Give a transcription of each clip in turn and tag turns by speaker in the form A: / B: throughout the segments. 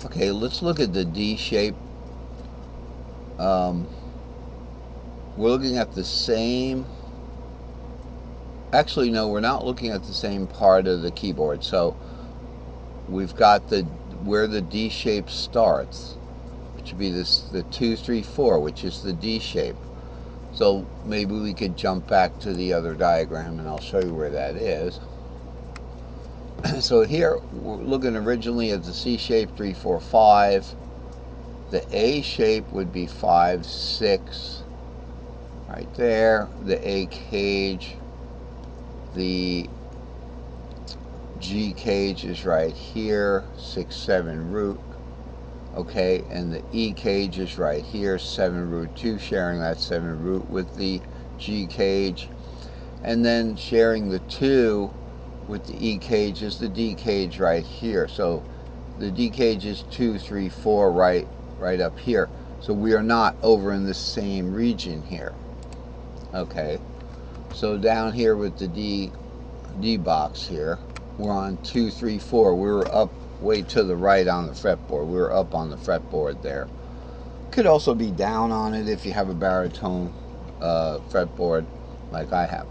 A: Okay, let's look at the D shape. Um, we're looking at the same. Actually, no, we're not looking at the same part of the keyboard. So we've got the where the D shape starts, which would be the 2 3 4, which is the D shape. So maybe we could jump back to the other diagram, and I'll show you where that is. So here we're looking originally at the C shape 3 4 5. The A shape would be 5 6, right there. The A cage, the G cage is right here, 6 7 root. Okay, and the E cage is right here, 7 root 2, sharing that 7 root with the G cage. And then sharing the 2 with the E cage is the D cage right here. So the D cage is 2 3 4 right up here. So we are not over in the same region here. Okay, so down here with the D box here, we're on 2 3 4. We were up way to the right on the fretboard. We were up on the fretboard there. Could also be down on it if you have a baritone fretboard like I have.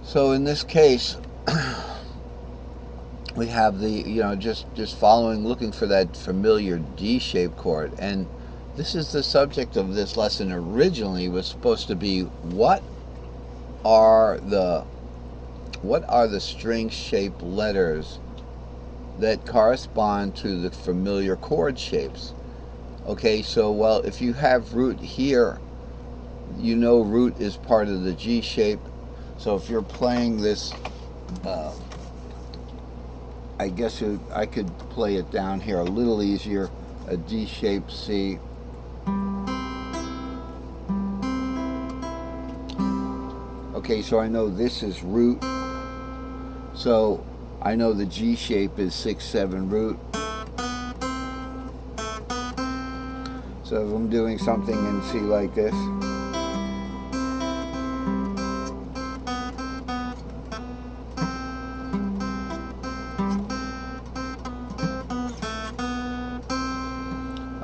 A: So in this case, we have the, just following, looking for that familiar D-shaped chord. And this is the subject of this lesson. Originally was supposed to be are the what are the string shaped letters that correspond to the familiar chord shapes. Okay, so well, if you have root here, root is part of the G shape. So if you're playing this, I guess I could play it down here a little easier. A D shaped C. Okay, so I know this is root. So I know the G shape is 6 7 root. So if I'm doing something in C like this,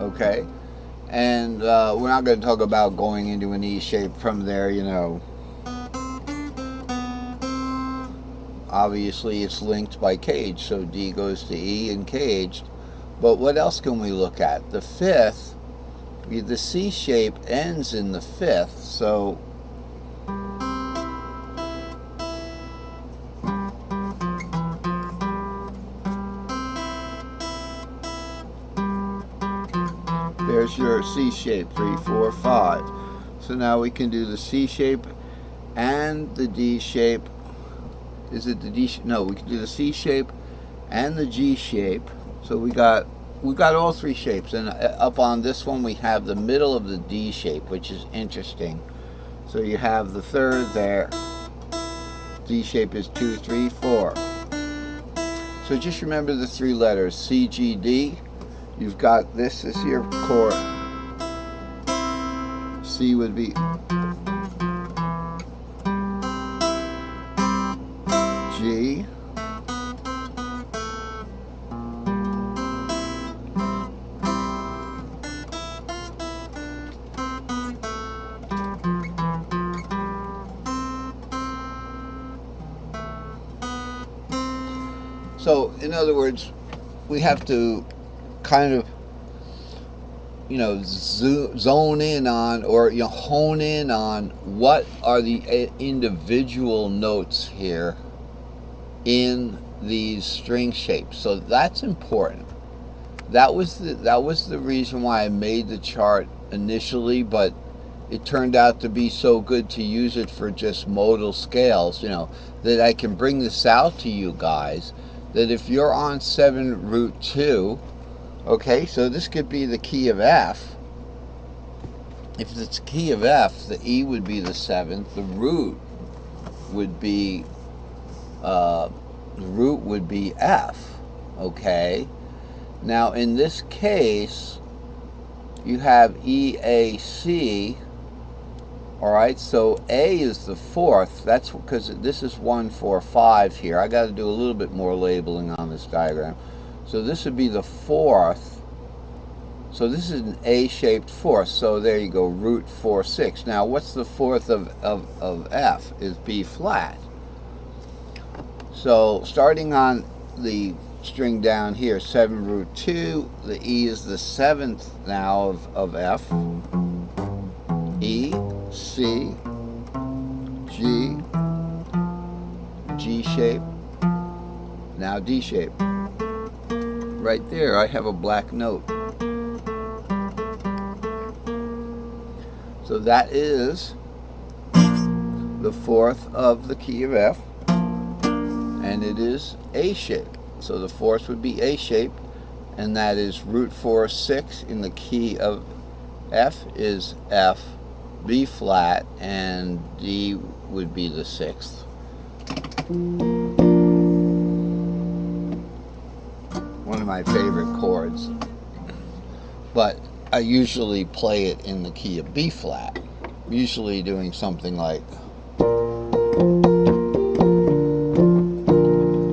A: okay, and we're not going to talk about going into an E shape from there, Obviously, it's linked by cage, so D goes to E and caged. But what else can we look at? The fifth, the C shape ends in the fifth, so there's your C shape, 3 4 5. So now we can do the C shape and the D shape. Is it the D shape? No, we can do the C shape and the G shape. So we got all three shapes, and up on this one we have the middle of the D shape, which is interesting. So you have the third there. D shape is 2 3 4. So just remember the three letters C G D. You've got this is your chord. C would be G. So in other words, we have to kind of zone in on, or hone in on what are the individual notes here in these string shapes. So that's important. That was the reason why I made the chart initially, but it turned out to be so good to use it for just modal scales, that I can bring this out to you guys, that if you're on 7 root 2, okay, so this could be the key of F. If it's key of F, the E would be the 7th, the root would be F, okay? Now in this case, you have EAC. All right, so A is the 4th. That's because this is 1 4 5 here. I got to do a little bit more labeling on this diagram. So this would be the fourth. So this is an A-shaped fourth. So there you go, root 4, 6. Now what's the fourth of F? Is B flat. So starting on the string down here, 7 root 2, the E is the seventh now of F. E, C, G, G shape, now D shape. Right there I have a black note. So that is the fourth of the key of F, and it is A shape. So the fourth would be A shaped, and that is root 4, 6 in the key of F is F, B flat, and D would be the sixth. One of my favorite chords, but I usually play it in the key of B flat, usually doing something like,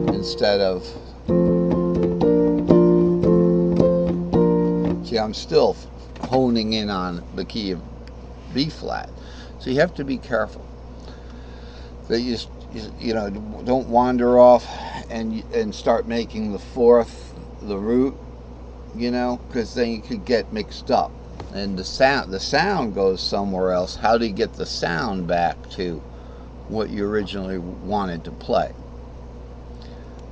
A: instead of, see, I'm still honing in on the key of B flat. So you have to be careful that you know, don't wander off and start making the fourth the root, you know, because then you could get mixed up and the sound goes somewhere else. How do you get the sound back to what you originally wanted to play?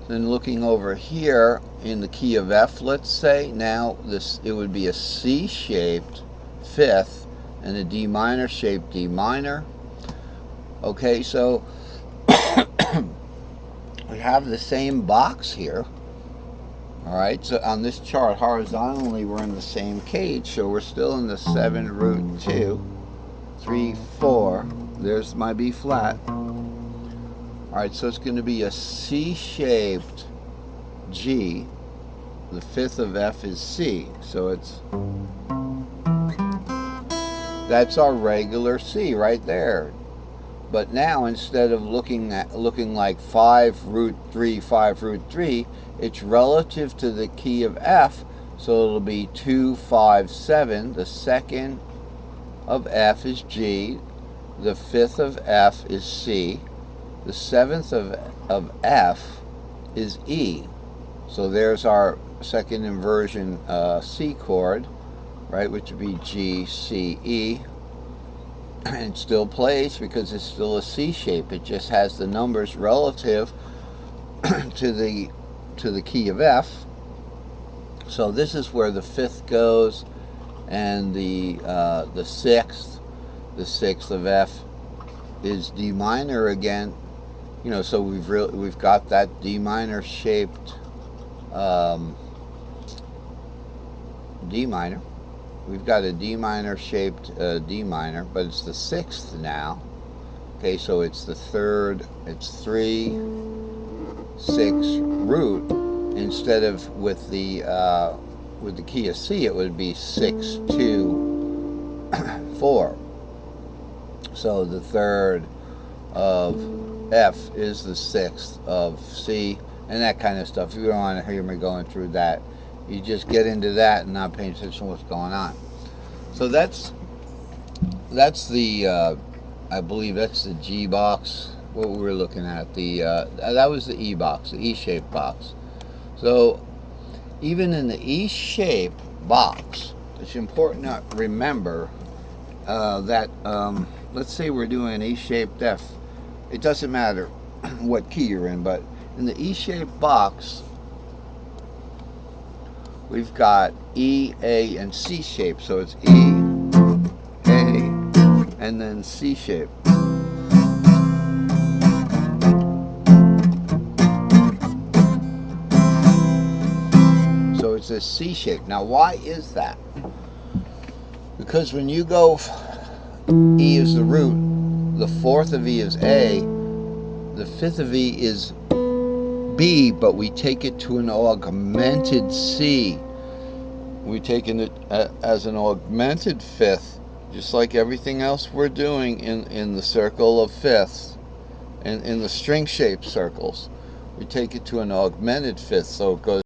A: Then looking over here in the key of F, let's say, now it would be a C shaped fifth and a D minor shaped D minor. Okay, so we have the same box here. Alright, so on this chart horizontally we're in the same cage, so we're still in the 7 root 2, 3, 4. There's my B flat. Alright, so it's going to be a C shaped G. The fifth of F is C, so that's our regular C right there. But now instead of looking like 5 root 3, 5 root 3, it's relative to the key of F, so it'll be 2, 5, 7. The second of F is G, the fifth of F is C, the seventh of F is E. So there's our second inversion C chord, right, which would be G, C, E. And it still plays because it's still a C shape. It just has the numbers relative to the key of F. So this is where the fifth goes, and the sixth of F is D minor again. You know, so we've got that D minor shaped D minor. We've got a D minor shaped D minor, but it's the sixth now. Okay, so it's the third. It's 3, 6 root. Instead of with the key of C, it would be 6, 2, 4. So the third of F is the sixth of C, and that kind of stuff. You don't want to hear me going through that. You just get into that and not paying attention to what's going on. So that's the I believe that's the G box. What we were looking at, that was the E box, the E-shaped box. So even in the E-shape box, it's important to remember that let's say we're doing an E-shaped F. It doesn't matter what key you're in, but in the E-shaped box, we've got E, A, and C shape. So it's E, A, and then C shape. So it's a C shape. Now why is that? Because when you go, E is the root, the fourth of E is A, the fifth of E is B, but we take it to an augmented C. We're taking it as an augmented fifth, just like everything else we're doing in the circle of fifths, and in the string shaped circles. We take it to an augmented fifth, so it goes